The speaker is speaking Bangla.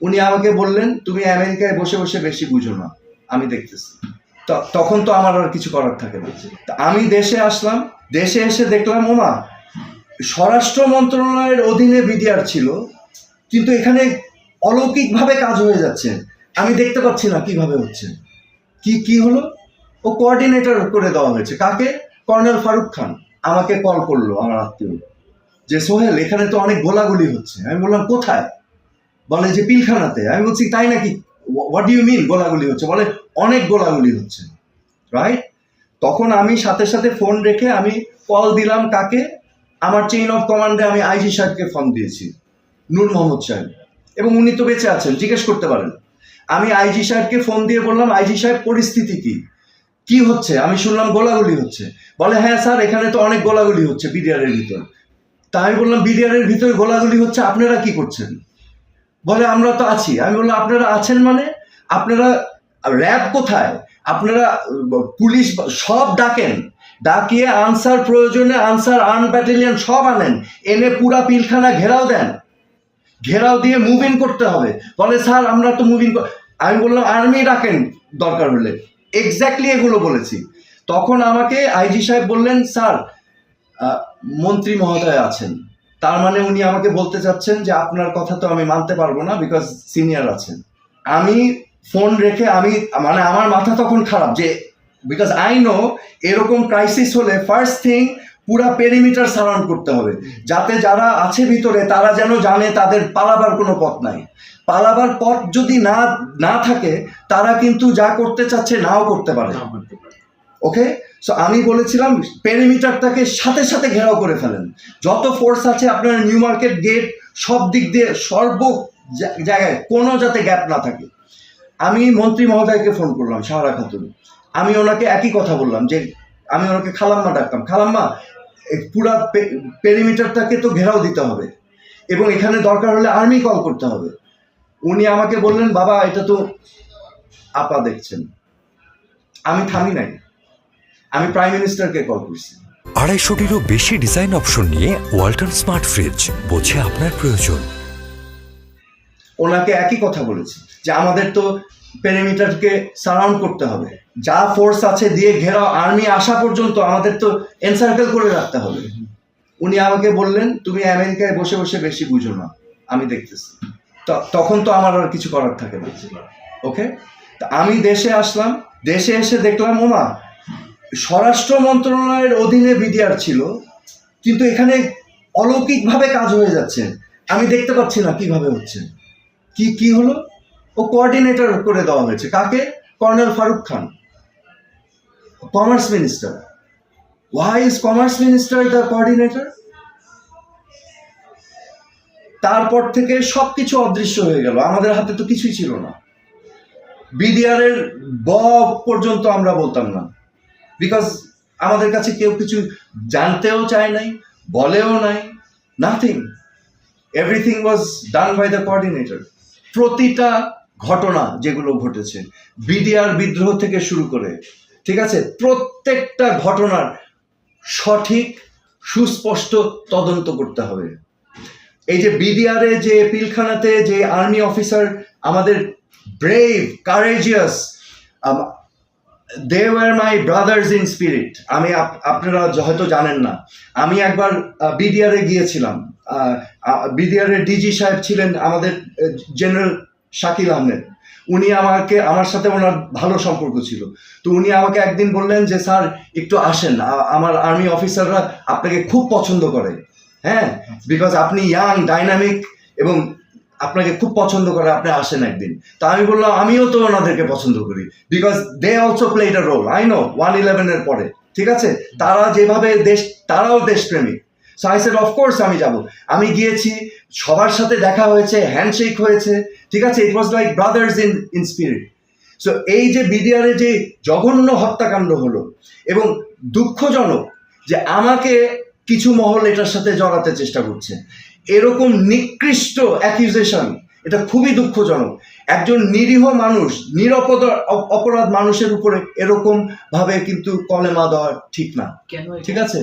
উনি আমাকে বললেন, তুমি আমেরিকায় বসে বসে বেশি বুঝো না, আমি দেখতেছি। তখন তো আমার আর কিছু করার থাকে না। আমি দেশে আসলাম, দেশে এসে দেখলাম ওমা স্বরাষ্ট্র মন্ত্রণালয়ের অধীনে বিডিআর ছিল, কিন্তু এখানে অলৌকিকভাবে কাজ হয়ে যাচ্ছে, আমি দেখতে পাচ্ছি না কিভাবে হচ্ছে। কি হলো? ও কোঅর্ডিনেটর করে দেওয়া হয়েছে। কাকে? কর্নেল ফারুক খান। আমাকে কল করলো আমার আত্মীয়, যে সোহেল এখানে তো অনেক গোলাগুলি হচ্ছে। আমি বললাম কোথায়? বলে যে পিলখানাতে। আমি বলছি তাই নাকি, হোয়াট ডু ইউ মিন গোলাগুলি হচ্ছে? বলে অনেক গোলাগুলি হচ্ছে, রাইট? তখন আমি সাথে সাথে ফোন রেখে আমি কল দিলাম কাকে? আমার চেইন অফ কমান্ডে আমি আইজি সাহেবকে ফোন দিয়েছি, নূর মোহাম্মদ সাহেব, এবং উনি তো বেঁচে আছেন, জিজ্ঞেস করতে পারেন। আমি আইজি সাহেবকে ফোন দিয়ে বললাম, আইজি সাহেব পরিস্থিতি কি হচ্ছে? আমি শুনলাম গোলাগুলি হচ্ছে। বলে হ্যাঁ স্যার, এখানে তো অনেক গোলাগুলি হচ্ছে বিডিআর এর ভিতর। তা আমি বললাম বিডিআর এর ভিতরে গোলাগুলি হচ্ছে, আপনারা কি করছেন? বলে আমরা তো আছি। আমি বললাম আপনারা আছেন মানে? আপনারা র্যাব কোথায়? আপনারা পুলিশ সব ডাকেন, ডাকিয়ে আনসার, প্রয়োজনে আনসার আর্ম ব্যাটালিয়ন সব আনেন, এনে পুরা পিলখানা ঘেরাও দেন, ঘেরাও দিয়ে মুভিং করতে হবে। বলে স্যার আমরা তো মুভিং। আমি বললাম আর্মি ডাকেন দরকার হলে। এক্স্যাক্টলি এগুলো বলেছি। তখন আমাকে আইজি সাহেব বললেন, স্যার মন্ত্রী মহোদয় আছেন। তার মানে উনি আমাকে বলতে চাচ্ছেন যে আপনার কথা তো আমি মানতে পারবো না, বিকজ সিনিয়র আছেন। আমি ফোন রেখে মানে আমার মাথা তখন খারাপ, যে বিকজ আই নো এরকম ক্রাইসিস হলে ফার্স্ট থিং পুরা পেরিমিটার সারাউন্ড করতে হবে, যাতে যারা আছে ভিতরে তারা যেন জানে তাদের পালাবার কোনো পথ নাই। পালাবার পথ যদি না থাকে, তারা কিন্তু যা করতে চাচ্ছে নাও করতে পারে। ওকে, সো আমি বলেছিলাম পেরিমিটারটাকে সাথে সাথে ঘেরাও করে ফেলেন, যত ফোর্স আছে আপনার নিউ মার্কেট গেট সব দিক দিয়ে সর্ব জায়গায় কোনো যাতে গ্যাপ না থাকে। আমি মন্ত্রী মহোদয়কে ফোন করলাম, সাহারা খাতুন। আমি ওনাকে একই কথা বললাম, যে আমি ওনাকে খালাম্মা ডাকতাম, খালাম্মা পুরা পেরিমিটারটাকে তো ঘেরাও দিতে হবে, এবং এখানে দরকার হলে আর্মি কল করতে হবে। উনি আমাকে বললেন, বাবা এটা তো আপা দেখছেন। আমি থামি নাই, আমি প্রাইম মিনিস্টারকে কল করছি। 250-টিরও বেশি ডিজাইন অপশন নিয়ে ওয়ালটন স্মার্ট ফ্রিজ, বোঝে আপনার প্রয়োজন। ওনাকে একই কথা বলেছি, যে আমাদের তো পেরিমিটারকে সারাউন্ড করতে হবে, যা ফোর্স আছে দিয়ে ঘেরাও, আর্মি আসা পর্যন্ত আমাদের তো এনসার্কেল করে রাখতে হবে। উনি আমাকে বললেন, তুমি আমেরিকায় বসে বসে বেশি বুঝো না, আমি দেখতেছি। তখন তো আমার আর কিছু করার থাকে না। ওকে, তা আমি দেশে আসলাম, দেশে এসে দেখলাম ওমা স্বরাষ্ট্র মন্ত্রণালয়ের অধীনে বিডিআর ছিল, কিন্তু এখানে অলৌকিকভাবে কাজ হয়ে যাচ্ছে, আমি দেখতে পাচ্ছি না কিভাবে হচ্ছে। কি হলো? ও কোঅর্ডিনেটর করে দেওয়া হয়েছে। কাকে? Colonel Faruk Khan, commerce minister. Why is commerce minister the coordinator? তারপর থেকে সবকিছু অদৃশ্য হয়ে গেল, আমাদের হাতে তো কিছুই ছিল না। বিডিআর এর ব পর্যন্ত আমরা বলতাম না, বিকজ আমাদের কাছে কেউ কিছু জানতেও চায় নাই, বলেও নাই, nothing. Everything was done by the coordinator. প্রতিটা ঘটনা যেগুলো ঘটেছে, বিডিআর বিদ্রোহ থেকে শুরু করে, ঠিক আছে, প্রত্যেকটা ঘটনার সঠিক সুস্পষ্ট তদন্ত করতে হবে। এই যে বিডিআরে যে পিলখানাতে যে আর্মি অফিসার আমাদের brave, courageous, they were my brothers in spirit. আপনারা হয়তো জানেন না, আমি একবার বিডিআরে গিয়েছিলাম। বিডিআর এর ডিজি সাহেব ছিলেন আমাদের জেনারেল শাকিল আহমেদ। উনি আমার সাথে ওনার ভালো সম্পর্ক ছিল। তো উনি আমাকে একদিন বললেন যে স্যার একটু আসেন, আমার আর্মি অফিসাররা আপনাকে খুব পছন্দ করে, হ্যাঁ, বিকজ আপনি ইয়াং, ডাইনামিক, এবং আপনাকে খুব পছন্দ করে, আপনি আসেন একদিন। তো আমি বললাম আমিও তো ওনাদেরকে পছন্দ করি, because they also played a role. I know 1/11 এর পরে, ঠিক আছে, তারা যেভাবে তারাও দেশপ্রেমিক। সো আই সেড অফকোর্স আমি যাব। আমি গিয়েছি, সবার সাথে দেখা হয়েছে, হ্যান্ডশেক হয়েছে, ঠিক আছে, it was like brothers in spirit. So এই যে বিডিআরে যে জঘন্য হত্যাকাণ্ড হলো, এবং দুঃখজনক যে আমাকে কিছু মহল এটার সাথে জড়াতে চেষ্টা করছে, এরকম নিকৃষ্ট অ্যাকিউজেশন, এটা খুবই দুঃখজনক। একজন নিরীহ মানুষ, অপরাধ মানুষের উপরে এরকম ভাবে কিন্তু কলেমা দেওয়া ঠিক না, ঠিক আছে।